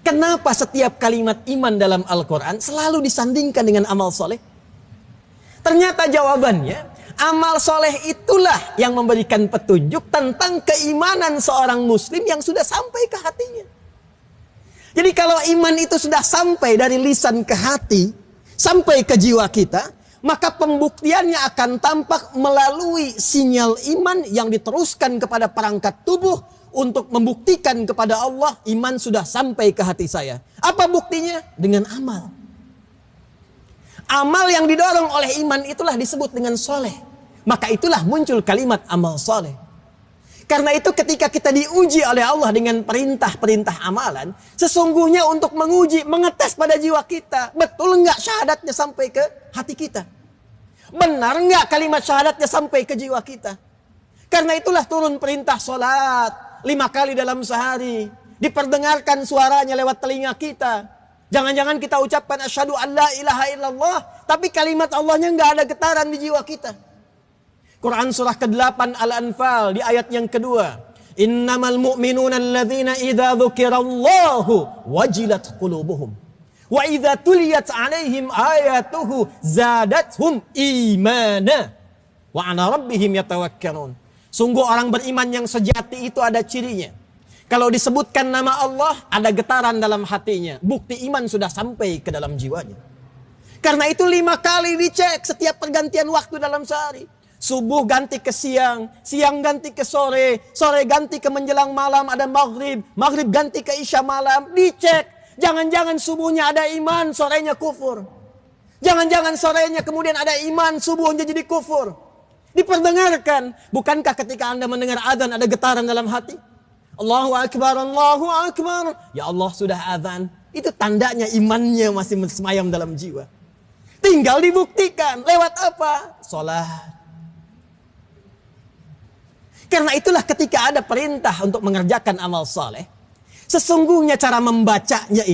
Kenapa setiap kalimat iman dalam Al-Quran selalu disandingkan dengan amal soleh? Ternyata jawabannya, amal soleh itulah yang memberikan petunjuk tentang keimanan seorang muslim yang sudah sampai ke hatinya. Jadi kalau iman itu sudah sampai dari lisan ke hati, sampai ke jiwa kita, maka pembuktiannya akan tampak melalui sinyal iman yang diteruskan kepada perangkat tubuh untuk membuktikan kepada Allah, iman sudah sampai ke hati saya. Apa buktinya? Dengan amal. Amal yang didorong oleh iman itulah disebut dengan soleh. Maka itulah muncul kalimat amal soleh. Karena itu ketika kita diuji oleh Allah dengan perintah-perintah amalan, sesungguhnya untuk menguji, mengetes pada jiwa kita. Betul enggak syahadatnya sampai ke hati kita? Benar enggak kalimat syahadatnya sampai ke jiwa kita? Karena itulah turun perintah sholat 5 kali dalam sehari. Diperdengarkan suaranya lewat telinga kita. Jangan-jangan kita ucapkan asyhadu an la ilaha illallah, tapi kalimat Allahnya enggak ada getaran di jiwa kita. Quran surah ke-8 Al-Anfal di ayat yang kedua. Innamal mu'minuna alladzina idza dzukirallahu wajilat qulubuhum wa idza tuliyat 'alaihim ayatuhu zadatuhum imana wa 'ala rabbihim yatawakkalun. Sungguh orang beriman yang sejati itu ada cirinya. Kalau disebutkan nama Allah, ada getaran dalam hatinya. Bukti iman sudah sampai ke dalam jiwanya. Karena itu 5 kali dicek setiap pergantian waktu dalam sehari. Subuh ganti ke siang, siang ganti ke sore, sore ganti ke menjelang malam, ada maghrib, maghrib ganti ke isya malam. Dicek, jangan-jangan subuhnya ada iman, sorenya kufur. Jangan-jangan sorenya kemudian ada iman, subuhnya jadi kufur. Diperdengarkan, bukankah ketika Anda mendengar azan ada getaran dalam hati? Allahu Akbar, Allahu Akbar. Ya Allah sudah azan. Itu tandanya imannya masih semayam dalam jiwa. Tinggal dibuktikan. Lewat apa? Salat. Karena itulah ketika ada perintah untuk mengerjakan amal saleh, sesungguhnya cara membacanya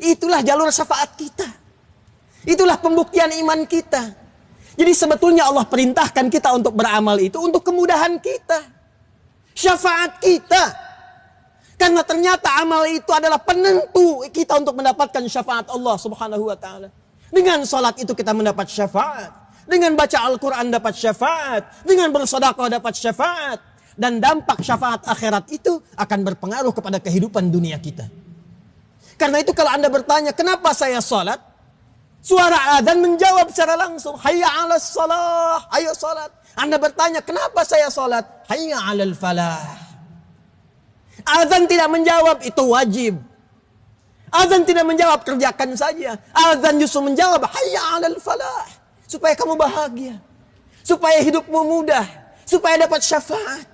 itulah jalur syafaat kita. Itulah pembuktian iman kita. Jadi sebetulnya Allah perintahkan kita untuk beramal itu untuk kemudahan kita. Syafaat kita. Karena ternyata amal itu adalah penentu kita untuk mendapatkan syafaat Allah subhanahu wa ta'ala. Dengan salat itu kita mendapat syafaat. Dengan baca Al-Quran dapat syafaat. Dengan bersedekah dapat syafaat. Dan dampak syafaat akhirat itu akan berpengaruh kepada kehidupan dunia kita. Karena itu kalau Anda bertanya, kenapa saya salat? Suara adzan menjawab secara langsung. Hayya 'alas shalah, ayo salat. Anda bertanya, kenapa saya salat? Hayya 'alal falah. Azan tidak menjawab, itu wajib. Azan tidak menjawab, kerjakan saja. Azan justru menjawab, hayya 'alal falah. Supaya kamu bahagia. Supaya hidupmu mudah. Supaya dapat syafaat.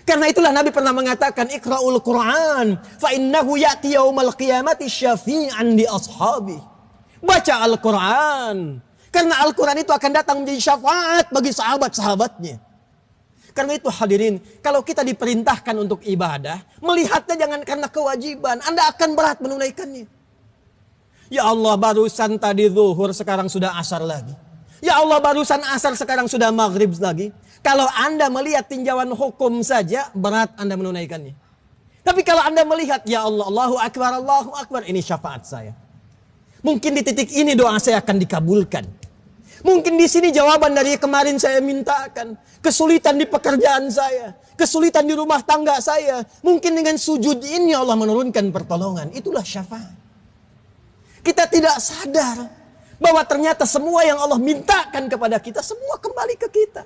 Karena itulah Nabi pernah mengatakan, Iqra'ul Qur'an, fa innahu ya'ti yaumal qiyamati syafi'an li ashabi. Baca Al-Quran. Karena Al-Quran itu akan datang menjadi syafaat bagi sahabat-sahabatnya. Karena itu hadirin, kalau kita diperintahkan untuk ibadah, melihatnya jangan karena kewajiban. Anda akan berat menunaikannya. Ya Allah, barusan tadi zuhur, sekarang sudah asar lagi. Ya Allah, barusan asar, sekarang sudah maghrib lagi. Kalau Anda melihat tinjauan hukum saja, berat Anda menunaikannya. Tapi kalau Anda melihat, ya Allah, Allahu Akbar, ini syafaat saya. Mungkin di titik ini doa saya akan dikabulkan. Mungkin di sini jawaban dari kemarin saya mintakan. Kesulitan di pekerjaan saya. Kesulitan di rumah tangga saya. Mungkin dengan sujud ini Allah menurunkan pertolongan. Itulah syafaat. Kita tidak sadar bahwa ternyata semua yang Allah mintakan kepada kita, semua kembali ke kita.